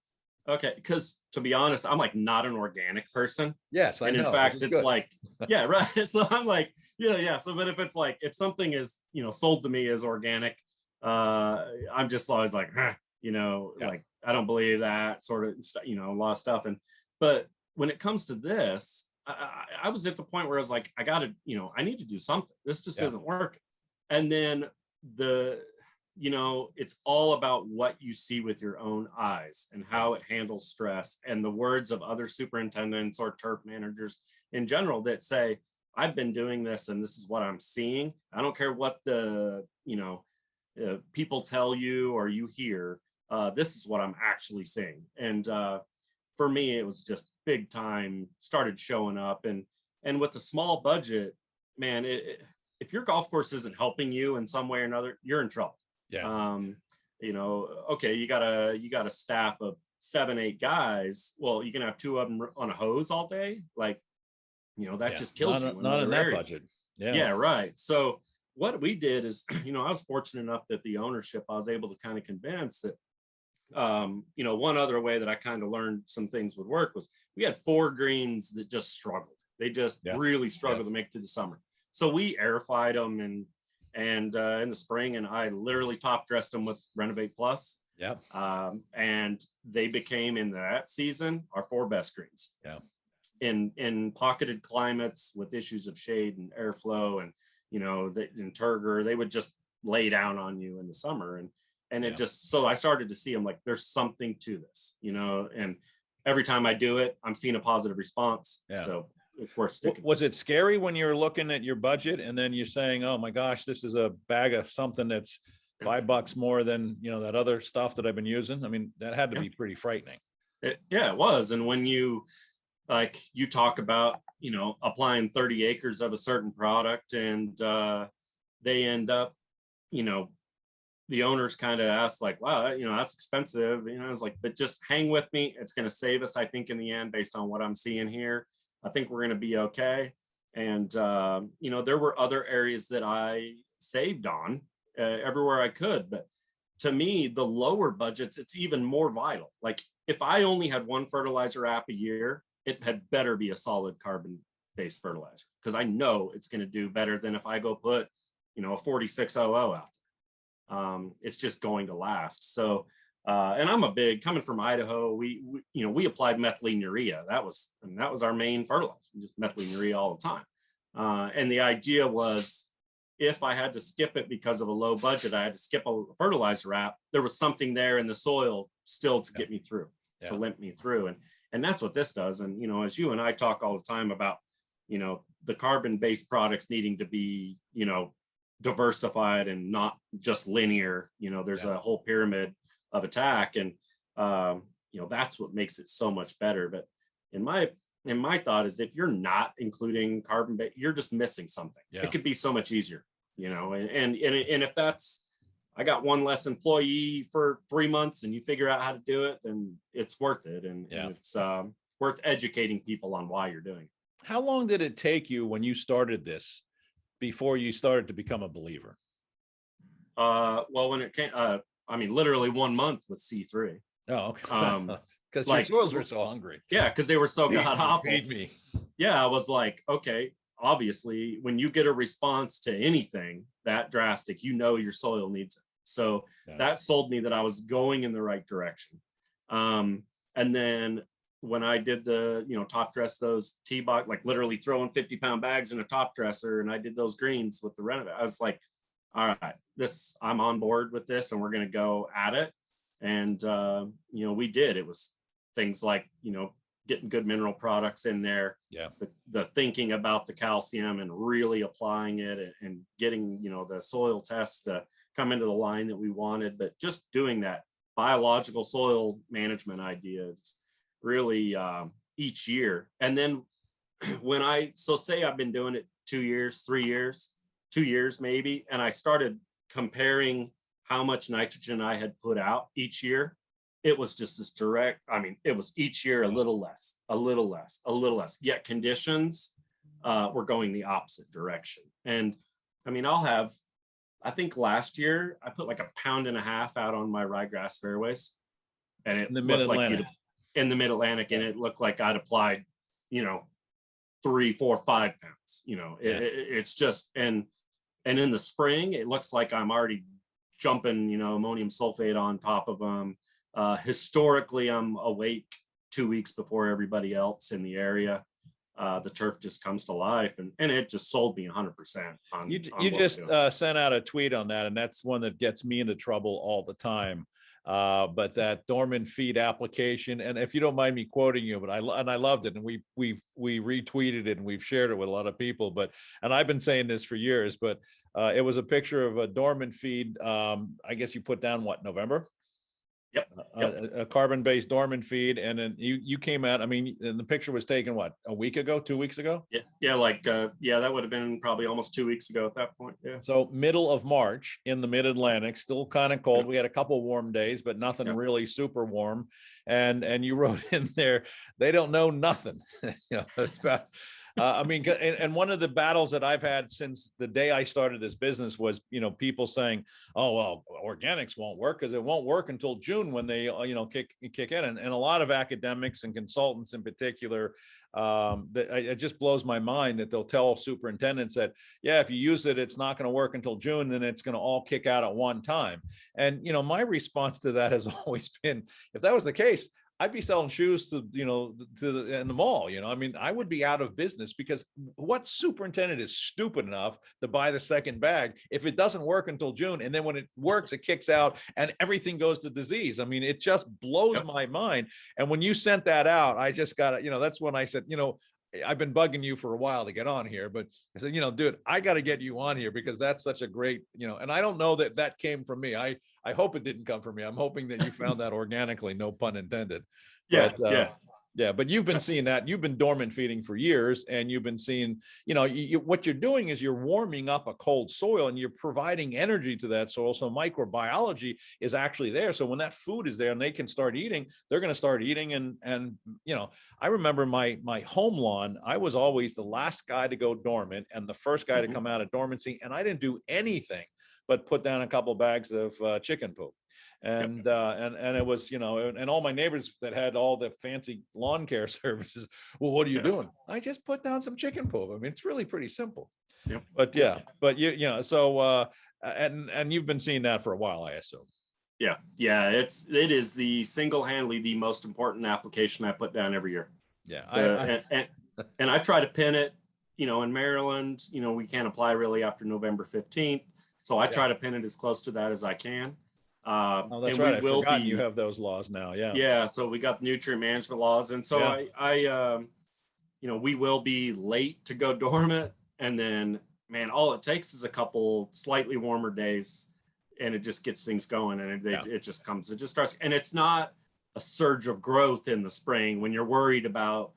okay, because to be honest, I'm like not an organic person. Yes, I know. In fact, it's good. Like, right. So I'm like, So, but if it's like, if something is, sold to me as organic, I'm just always like, like, I don't believe that sort of, a lot of stuff. But when it comes to this, I was at the point where I was like, I got to, I need to do something. This just isn't working. And then it's all about what you see with your own eyes and how it handles stress, and the words of other superintendents or turf managers in general that say, I've been doing this and this is what I'm seeing. I don't care what the, people tell you or you hear, this is what I'm actually seeing. And for me, it was just big time, started showing up. And with the small budget, man, if your golf course isn't helping you in some way or another, you're in trouble. Yeah. Okay, you got a staff of 7-8 guys. Well, you can have 2 of them on a hose all day. Like, that just kills you. Not in that budget. Yeah, right. So what we did is, I was fortunate enough that the ownership, I was able to kind of convince that, one other way that I kind of learned some things would work was we had 4 greens that just struggled. They just really struggled to make it through the summer. So we aerified them and in the spring, and I literally top dressed them with Renovate Plus. Yeah. And they became in that season our 4 best greens. Yeah. In pocketed climates with issues of shade and airflow, and in turgor, they would just lay down on you in the summer, and it just, so I started to see them like there's something to this, and every time I do it, I'm seeing a positive response. Yeah. So it's worth sticking. Was it scary when you're looking at your budget and then you're saying, oh my gosh, this is a bag of something that's $5 more than that other stuff that I've been using? I mean, that had to be pretty frightening. It was. And when you talk about applying 30 acres of a certain product, and they end up, the owners kind of ask like, wow, that's expensive. I was like, but just hang with me. It's going to save us, I think, in the end, based on what I'm seeing here. I think we're going to be okay. And, there were other areas that I saved on everywhere I could. But to me, the lower budgets, it's even more vital. Like if I only had one fertilizer app a year, it had better be a solid carbon-based fertilizer, because I know it's going to do better than if I go put, a 4600 out there. It's just going to last. So, and I'm coming from Idaho, we applied methylene urea. That was our main fertilizer, just methylene urea all the time. And the idea was, if I had to skip it because of a low budget, I had to skip a fertilizer app, there was something there in the soil still to get me through, to limp me through. And that's what this does. And, as you and I talk all the time about, the carbon-based products needing to be, diversified and not just linear, there's a whole pyramid of attack. And, that's what makes it so much better. But in my thought is, if you're not including carbon-based, you're just missing something. It could be so much easier, and if that's, I got one less employee for 3 months and you figure out how to do it, then it's worth it. And it's worth educating people on why you're doing it. How long did it take you when you started this before you started to become a believer? Well, when it came, literally 1 month with C3. Oh, okay. Because your soils were so hungry. Yeah, because they were so god awful. Feed me. Yeah, I was like, okay, obviously, when you get a response to anything that drastic, your soil needs it. So that sold me that I was going in the right direction. And then when I did the, top dress, those T-box, like literally throwing 50-pound bags in a top dresser, and I did those greens with the renovate, I was like, all right, I'm on board with this, and we're going to go at it. And, we did. It was things like, getting good mineral products in there, the thinking about the calcium and really applying it, and getting, the soil tests to come into the line that we wanted, but just doing that biological soil management ideas really each year. And then say I've been doing it 2 years, 3 years, 2 years maybe, and I started comparing how much nitrogen I had put out each year. It was just this direct, it was each year a little less, a little less, a little less, yet conditions were going the opposite direction. And I think last year I put like 1.5 pounds out on my ryegrass fairways, and it looked like in the mid-Atlantic, and it looked like I'd applied, 3, 4, 5 pounds, it's just, and in the spring, it looks like I'm already jumping, ammonium sulfate on top of them. Historically, I'm awake 2 weeks before everybody else in the area. The turf just comes to life, and it just sold me 100%. You just sent out a tweet on that, and that's one that gets me into trouble all the time. But that dormant feed application, and if you don't mind me quoting you, but I loved it, and we retweeted it, and we've shared it with a lot of people. And I've been saying this for years, but it was a picture of a dormant feed. I guess you put down November. Yep. A carbon-based dormant feed, and then you came out. And the picture was taken a week ago, 2 weeks ago? Yeah, that would have been probably almost 2 weeks ago at that point. Yeah. So middle of March in the Mid-Atlantic, still kind of cold. We had a couple warm days, but nothing really super warm. And you wrote in there, they don't know nothing. It's about. I mean, and one of the battles that I've had since the day I started this business was, people saying, "Oh, well, organics won't work because it won't work until June when they, kick in." And a lot of academics and consultants in particular, it just blows my mind that they'll tell superintendents that, yeah, if you use it, it's not going to work until June, then it's going to all kick out at one time. And, my response to that has always been, if that was the case, I'd be selling shoes in the mall. I mean, I would be out of business, because what superintendent is stupid enough to buy the second bag if it doesn't work until June, and then when it works, it kicks out and everything goes to disease? I mean, it just blows my mind. And when you sent that out, I just got it. That's when I said, I've been bugging you for a while to get on here, but I said, dude, I got to get you on here because that's such a great, and I don't know that came from me. I hope it didn't come from me. I'm hoping that you found that organically, no pun intended. Yeah. Yeah, but you've been seeing that. You've been dormant feeding for years, and you've been seeing, what you're doing is you're warming up a cold soil and you're providing energy to that soil. So microbiology is actually there. So when that food is there and they can start eating, they're going to start eating. And I remember my home lawn, I was always the last guy to go dormant and the first guy to come out of dormancy. And I didn't do anything but put down a couple of bags of chicken poop. And it was, and all my neighbors that had all the fancy lawn care services, well, what are you doing? I just put down some chicken poop. I mean, it's really pretty simple. But so and you've been seeing that for a while, I assume. Yeah. It is the single-handedly the most important application I put down every year. Yeah. And I try to pin it, in Maryland, we can't apply really after November 15th. So I try to pin it as close to that as I can. Oh, that's right. I forgot you have those laws now. Yeah. So we got nutrient management laws, and so I we will be late to go dormant, and then, man, all it takes is a couple slightly warmer days, and it just gets things going, and it just starts, and it's not a surge of growth in the spring when you're worried about,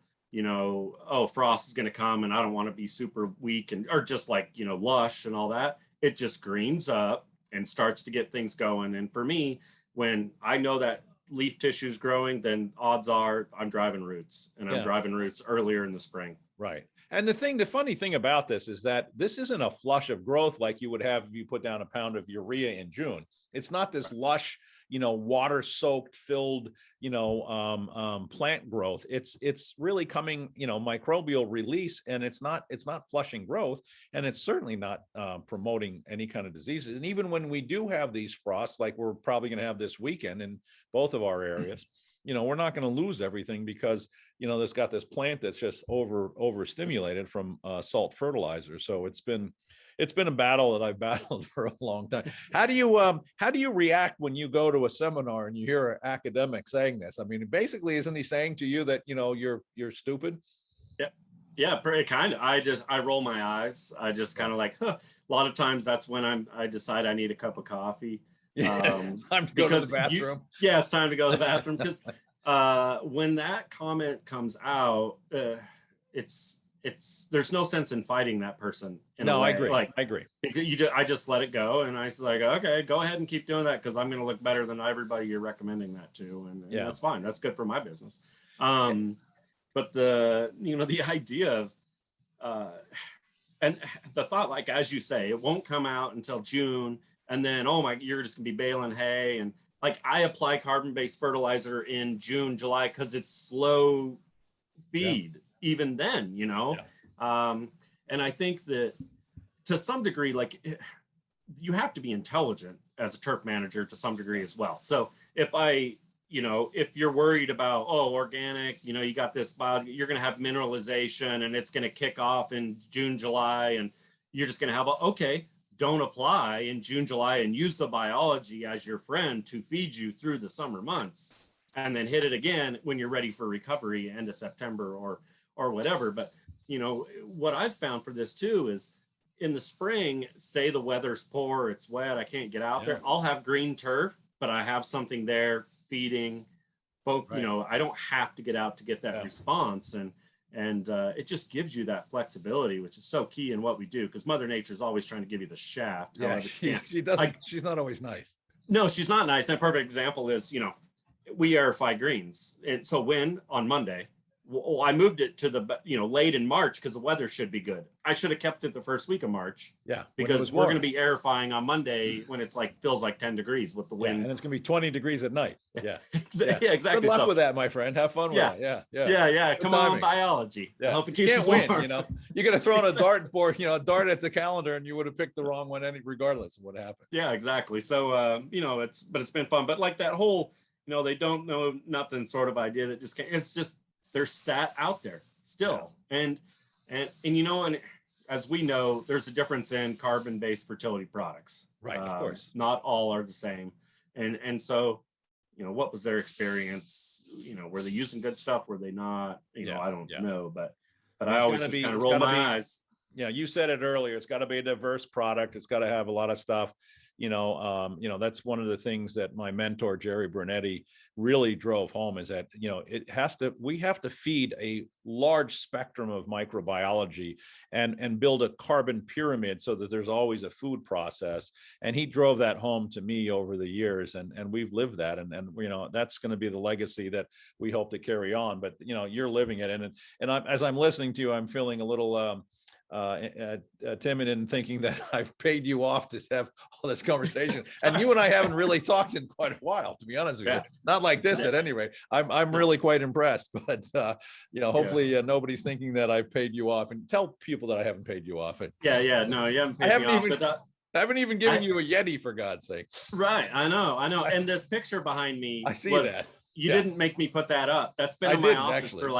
frost is going to come, and I don't want to be super weak or just like lush and all that. It just greens up and starts to get things going. And for me, when I know that leaf tissue is growing, then odds are I'm driving roots, and I'm driving roots earlier in the spring. Right. And the funny thing about this is that this isn't a flush of growth like you would have if you put down a pound of urea in June. It's not this lush, water soaked, filled, plant growth. It's really coming, microbial release, and it's not flushing growth, and it's certainly not promoting any kind of diseases. And even when we do have these frosts, like we're probably going to have this weekend in both of our areas, we're not going to lose everything because, there's got this plant that's just overstimulated from salt fertilizer. So it's been a battle that I've battled for a long time. How do you react when you go to a seminar and you hear an academic saying this? I mean, basically, isn't he saying to you that, you're stupid? Yeah, pretty kind of. I roll my eyes. I just kind of like, a lot of times that's when I decide I need a cup of coffee. It's time to go to the bathroom. It's time to go to the bathroom, because when that comment comes out, there's no sense in fighting that person. I agree. I agree. I just let it go, and I was like, okay, go ahead and keep doing that, because I'm going to look better than everybody you're recommending that to, and that's fine. That's good for my business. But the idea of and the thought, like as you say, it won't come out until June, and then you're just gonna be baling hay, and like I apply carbon-based fertilizer in June, July, because it's slow feed. Even then, and I think that to some degree, like you have to be intelligent as a turf manager to some degree as well. So if if you're worried about, organic, you got this you're going to have mineralization and it's going to kick off in June, July, and you're just going to have don't apply in June, July, and use the biology as your friend to feed you through the summer months, and then hit it again when you're ready for recovery end of September or whatever. But, what I've found for this too is in the spring, say the weather's poor, it's wet, I can't get out there, I'll have green turf, but I have something there feeding folk, I don't have to get out to get that response. And it just gives you that flexibility, which is so key in what we do, because Mother Nature is always trying to give you the shaft. Yeah, she doesn't. She's not always nice. No, she's not nice. And a perfect example is, we aerify greens. And so on Monday, well, I moved it to the, late in March because the weather should be good. I should have kept it the first week of March. Yeah. Because we're going to be airifying on Monday when it's feels like 10 degrees with the wind. And it's going to be 20 degrees at night. Yeah. Yeah, exactly. Good luck with that, my friend. Have fun with that. Yeah. Come on, biology. Yeah. I hope it you keeps can't us win, warm. You could have thrown a dartboard, a dart at the calendar, and you would have picked the wrong one regardless of what happened. Yeah, exactly. So, it's been fun. But like that whole, they don't know nothing sort of idea that just it's just they're sat out there still. Yeah. And as we know, there's a difference in carbon-based fertility products. Right, of course. Not all are the same. And so, what was their experience? Were they using good stuff? Were they not? I don't know, but I always just kind of roll my eyes. Yeah, you said it earlier. It's got to be a diverse product. It's got to have a lot of stuff. That's one of the things that my mentor, Jerry Brunetti, really drove home is that, we have to feed a large spectrum of microbiology and build a carbon pyramid so that there's always a food process. And he drove that home to me over the years, and we've lived that. And that's going to be the legacy that we hope to carry on. But, you're living it. And as I'm listening to you, I'm feeling a little, timid and thinking that I've paid you off to have all this conversation, and you and I haven't really talked in quite a while, to be honest with you. Not like this, at any rate. I'm really quite impressed, but hopefully nobody's thinking that I've paid you off. And tell people that I haven't paid you off. No, you haven't paid me off. I haven't even given you a Yeti, for God's sake. Right, I know. And this picture behind me, I see that. You didn't make me put that up. That's been in my office for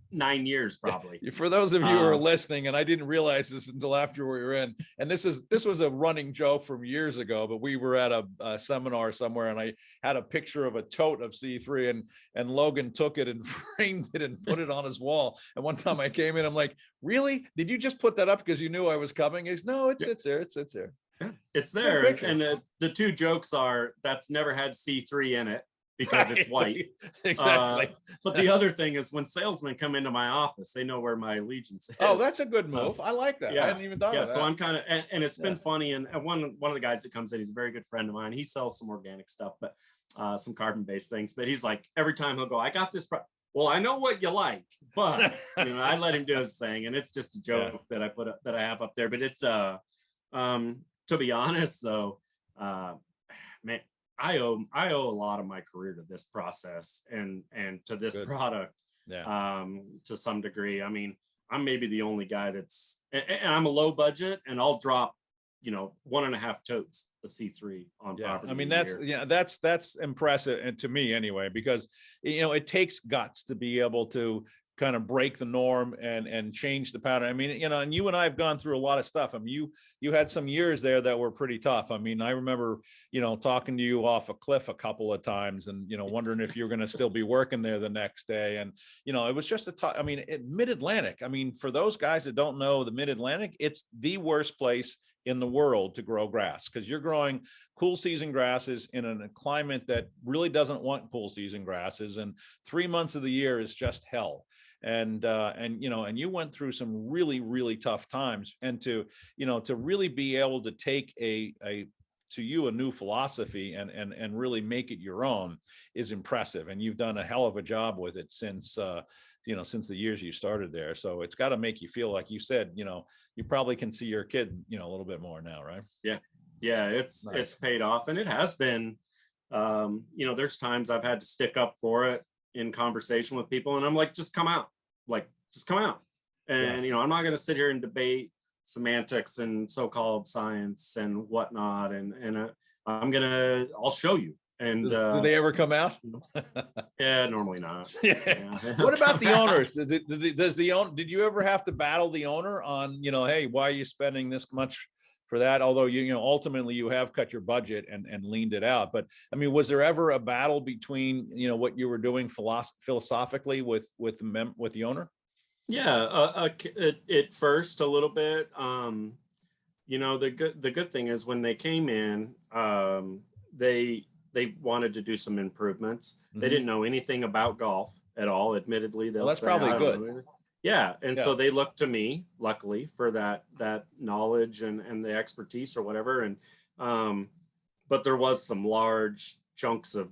9 years probably. For those of you who are listening, and I didn't realize this until after we were in, and this was a running joke from years ago, but we were at a seminar somewhere, and I had a picture of a tote of C3, and Logan took it and framed it and put it on his wall. And one time I came in, I'm like, really? Did you just put that up because you knew I was coming? He goes, no, it's there. It's there. It's there. And the two jokes are that's never had C3 in it, because it's white. Exactly. But the other thing is when salesmen come into my office, they know where my allegiance is. Oh, that's a good move. I like that. I hadn't even thought of that. So I'm kind of, and it's been funny. And one of the guys that comes in, he's a very good friend of mine. He sells some organic stuff, but some carbon-based things. But he's like, every time he'll go, I got this. Well, I know what you like, but I let him do his thing. And it's just a joke that I put up, that I have up there. But it's, to be honest though, man, I owe a lot of my career to this process and to this product, to some degree. I mean, I'm maybe the only guy that's, and I'm a low budget, and I'll drop, 1.5 totes of C3 on property. I mean, that's impressive, and to me anyway, because it takes guts to be able to kind of break the norm and change the pattern. I mean, and you and I have gone through a lot of stuff. I mean, you had some years there that were pretty tough. I mean, I remember, talking to you off a cliff a couple of times and, wondering if you're going to still be working there the next day. And, it was just I mean, Mid-Atlantic, I mean, for those guys that don't know the Mid-Atlantic, it's the worst place in the world to grow grass, because you're growing cool season grasses in a climate that really doesn't want cool season grasses. And 3 months of the year is just hell. And you went through some really, really tough times, and to really be able to take a new philosophy and really make it your own is impressive. And you've done a hell of a job with it since since the years you started there. So it's got to make you feel, like you said, you probably can see your kid, a little bit more now, right? Yeah. It's nice. It's paid off, and it has been, there's times I've had to stick up for it in conversation with people, and I'm like, just come out. And, I'm not going to sit here and debate semantics and so-called science and whatnot. And I'll show you. And do they ever come out? Yeah, normally not. What about the owners? Did you ever have to battle the owner on, hey, why are you spending this much for that? Although ultimately you have cut your budget and leaned it out. But I mean, was there ever a battle between what you were doing philosophically with the owner? Yeah, at first a little bit. The good thing is when they came in, they wanted to do some improvements. Mm-hmm. They didn't know anything about golf at all. Admittedly, that's probably good. Yeah. And so they looked to me, luckily, for that knowledge and the expertise or whatever. And, but there was some large chunks of,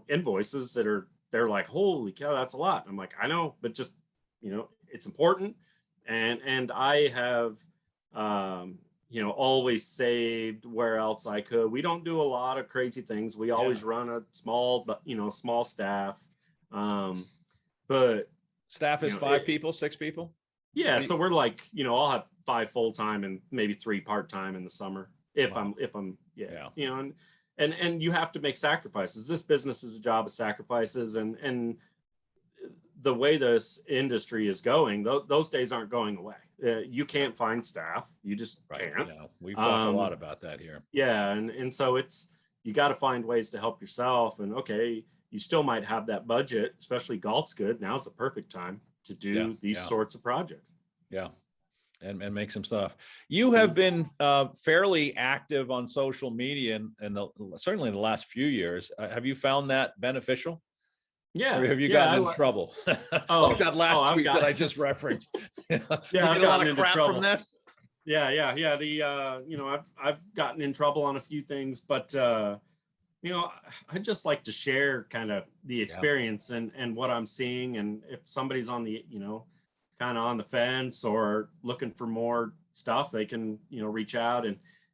invoices they're like, holy cow, that's a lot. I'm like, I know, but just it's important. And I have, always saved where else I could. We don't do a lot of crazy things. We always run a small, but small staff. But Staff is 5 people, 6 people. Yeah, so we're like, I'll have 5 full-time and maybe 3 part-time in the summer if I'm and you have to make sacrifices. This business is a job of sacrifices, and the way this industry is going, those days aren't going away. You can't find staff. You just can't. We've talked a lot about that here. Yeah, and so you got to find ways to help yourself. And okay, you still might have that budget, especially golf's good. Now's the perfect time to do these sorts of projects. Yeah. And make some stuff. You have been fairly active on social media certainly in the last few years. Have you found that beneficial? Yeah. Or have you gotten in trouble? Like that last tweet that I just referenced. Yeah, you get a lot of crap from that. Yeah. I've gotten in trouble on a few things, but I just like to share kind of the experience and what I'm seeing. And if somebody's on the, kind of on the fence or looking for more stuff, they can, reach out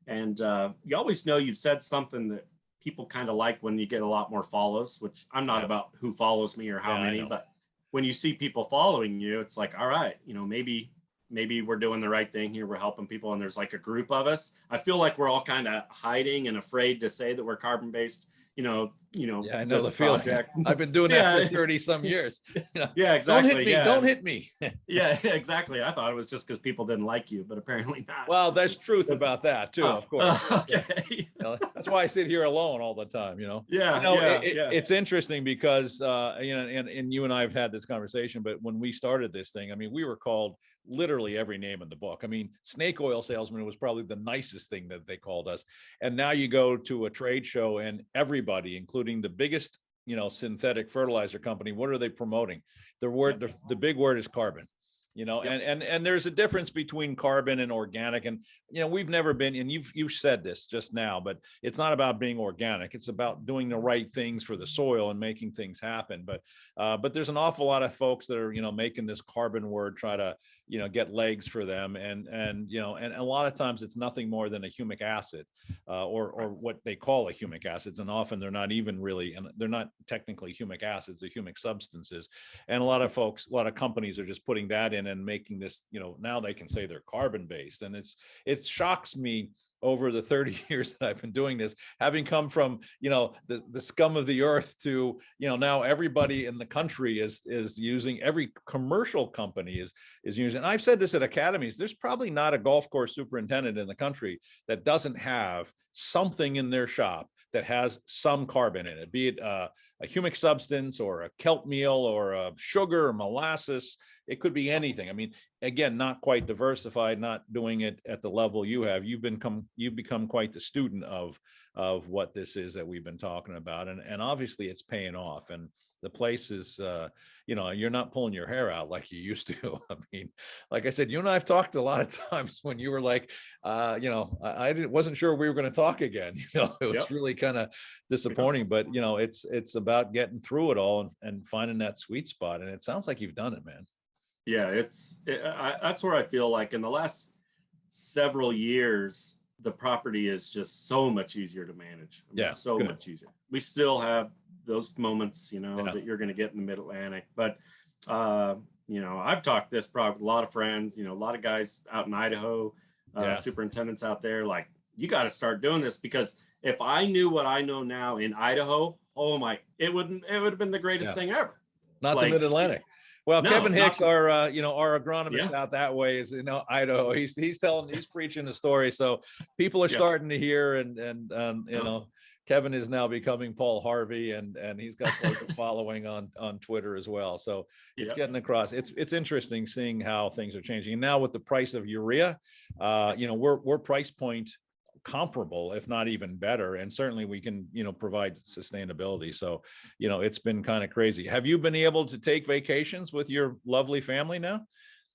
and you always know you've said something that people kind of like when you get a lot more follows, which I'm not about who follows me or how many, but when you see people following you, it's like, all right, maybe we're doing the right thing here. We're helping people. And there's like a group of us. I feel like we're all kind of hiding and afraid to say that we're carbon-based, I know the feeling. I've been doing that for 30 some years. Yeah, exactly. Don't hit me. Yeah, exactly. I thought it was just because people didn't like you, but apparently not. Well, there's truth about that too, of course. Okay. That's why I sit here alone all the time, Yeah. It's interesting because, and you and I have had this conversation, but when we started this thing, I mean, we were called literally every name in the book. I mean, snake oil salesman was probably the nicest thing that they called us. And now you go to a trade show and everybody, including the biggest, synthetic fertilizer company, what are they promoting? The big word is carbon. And there's a difference between carbon and organic. And, we've never been, and you've said this just now, but it's not about being organic. It's about doing the right things for the soil and making things happen. But there's an awful lot of folks that are, making this carbon word try to, get legs for them. And a lot of times it's nothing more than a humic acid or what they call a humic acids. And often they're not even really, and they're not technically humic acids, they're humic substances. And a lot of companies are just putting that in and making this, now they can say they're carbon based. And it shocks me over the 30 years that I've been doing this, having come from, the scum of the earth to, now everybody in the country is using, every commercial company is using. And I've said this at academies, there's probably not a golf course superintendent in the country that doesn't have something in their shop that has some carbon in it, be it a humic substance or a kelp meal or a sugar or molasses. It could be anything. I mean, again, not quite diversified, not doing it at the level you have. You've become quite the student of what this is that we've been talking about. And obviously it's paying off. And the place is, you're not pulling your hair out like you used to. I mean, like I said, you and I have talked a lot of times when you were like, I wasn't sure we were going to talk again. It was really kind of disappointing, but it's about getting through it all and finding that sweet spot. And it sounds like you've done it, man. Yeah, that's where I feel like in the last several years, the property is just so much easier to manage. Much easier. We still have those moments, that you're going to get in the Mid-Atlantic. But, I've talked this probably with a lot of friends, a lot of guys out in Idaho, superintendents out there, like, you got to start doing this, because if I knew what I know now in Idaho, it would have been the greatest thing ever. Not the Mid-Atlantic. Well, no, Kevin Hicks, our agronomist out that way is, Idaho. He's preaching the story. So people are starting to hear, and Kevin is now becoming Paul Harvey, and he's got quite a following on Twitter as well. So it's getting across. It's interesting seeing how things are changing. And now with the price of urea, we're price point comparable, if not even better, and certainly we can provide sustainability. So it's been kind of crazy. Have you been able to take vacations with your lovely family now?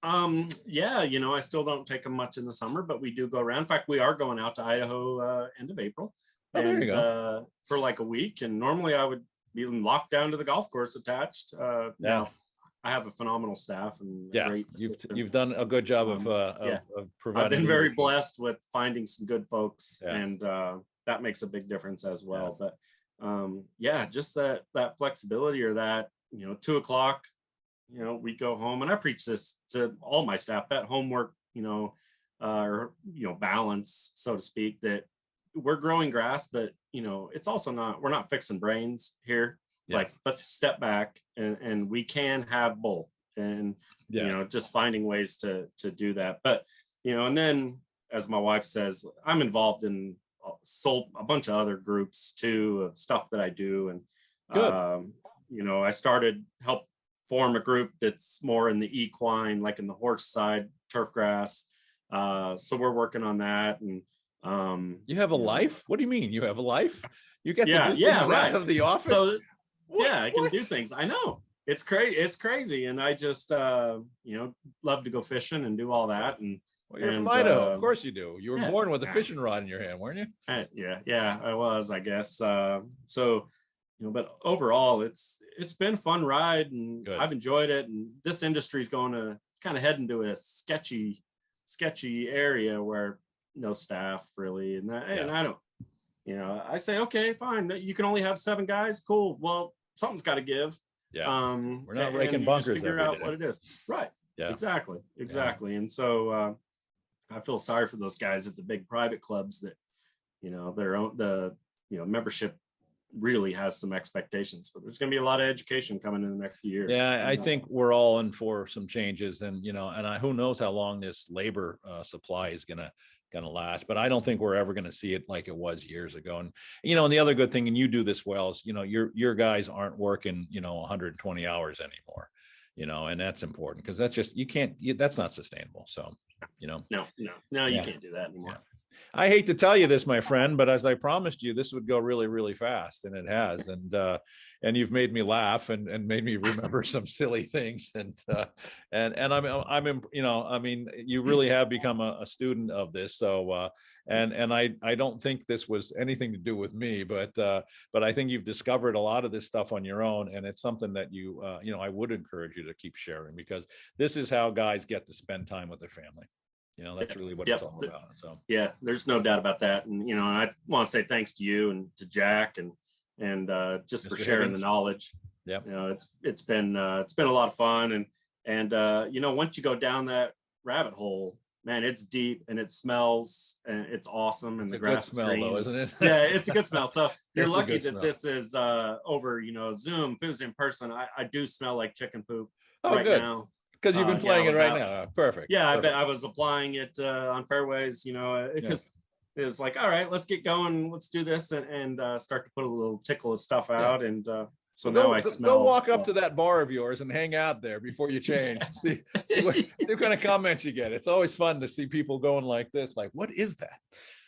I still don't take them much in the summer, but we do go around. In fact, we are going out to Idaho end of April there you go. For like a week, and normally I would be locked down to the golf course attached. Now I have a phenomenal staff and a Yeah, great you've done a good job of providing. I've been very blessed with finding some good folks, Yeah. and that makes a big difference as well. But yeah, just that flexibility, or that 2 o'clock, we go home, and I preach this to all my staff, that homework, or balance, so to speak, that we're growing grass, but it's also not, we're not fixing brains here. Yeah. Like, let's step back, and we can have both, and just finding ways to do that. But and then, as my wife says, I'm involved in a bunch of other groups too, of stuff that I do, and I help form a group that's more in the equine, like in the horse side, turfgrass. So we're working on that. And you have a life? What do you mean you have a life? You get to do things right out of the office? So I can do things. I know, it's crazy, and I just love to go fishing and do all that. And well, you're from Idaho, of course you do. You were born with a fishing rod in your hand, weren't you? Yeah, I was, I guess. So but overall, it's been a fun ride, and I've enjoyed it. And this industry is it's kind of heading to a sketchy area where no staff really, and I don't, I say, okay, fine, you can only have 7 guys, cool. Well, something's got to give. Yeah, we're not raking bunkers. Figure out what it is, right? Yeah, exactly. Yeah. And so I feel sorry for those guys at the big private clubs that the membership really has some expectations. So there's going to be a lot of education coming in the next few years. Yeah, I think we're all in for some changes, and who knows how long this labor supply is going to last. But I don't think we're ever going to see it like it was years ago. And and the other good thing, and you do this well, is your guys aren't working 120 hours anymore. And that's important, because that's just, that's not sustainable. So no, you can't do that anymore. Yeah. I hate to tell you this, my friend, but as I promised you, this would go really, really fast, and it has. And you've made me laugh and made me remember some silly things. And you really have become a student of this. So I don't think this was anything to do with me, but I think you've discovered a lot of this stuff on your own, and it's something that I would encourage you to keep sharing, because this is how guys get to spend time with their family. That's really what it's all about. So yeah, there's no doubt about that. And I want to say thanks to you and to Jack and just for sharing the knowledge. Yeah, it's been a lot of fun, and once you go down that rabbit hole, man, it's deep, and it smells, and it's awesome, and the grass is green, though, isn't it? Yeah, it's a good smell. So you're lucky that this is over Zoom. If it was in person, I do smell like chicken poop now. Because you've been playing it right now. Perfect. Yeah, Perfect. I was applying it on fairways, because it was like, all right, let's get going. Let's do this, and start to put a little tickle of stuff out. Yeah. And so now I smell. Go walk up to that bar of yours and hang out there before you change. see what kind of comments you get. It's always fun to see people going like this, like, what is that?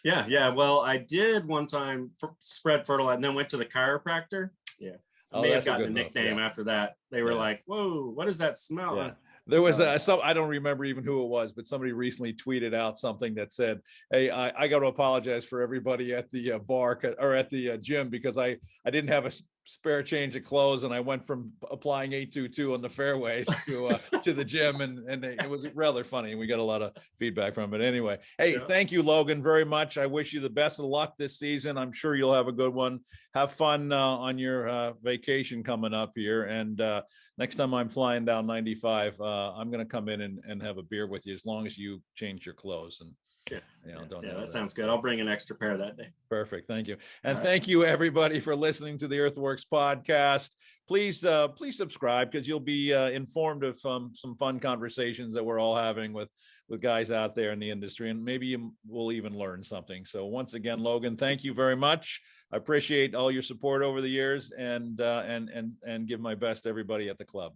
Yeah. Well, I did one time spread fertilizer, and then went to the chiropractor. Yeah. I may have gotten a nickname after that. They were like, whoa, what is that smell? Yeah. There was I don't remember even who it was, but somebody recently tweeted out something that said, hey, I got to apologize for everybody at the bar or at the gym, because I didn't have a spare change of clothes, and I went from applying 822 on the fairways to the gym, and it was rather funny, and we got a lot of feedback from it. Anyway, hey, thank you, Logan, very much. I wish you the best of luck this season. I'm sure you'll have a good one. Have fun on your vacation coming up here, and next time I'm flying down 95, I'm going to come in and have a beer with you, as long as you change your clothes. And that sounds good. I'll bring an extra pair that day. Perfect. Thank you. And thank you, everybody, for listening to the EarthWorks podcast. Please subscribe, because you'll be informed of some fun conversations that we're all having with guys out there in the industry, and maybe you will even learn something. So once again, Logan, thank you very much. I appreciate all your support over the years, and give my best to everybody at the club.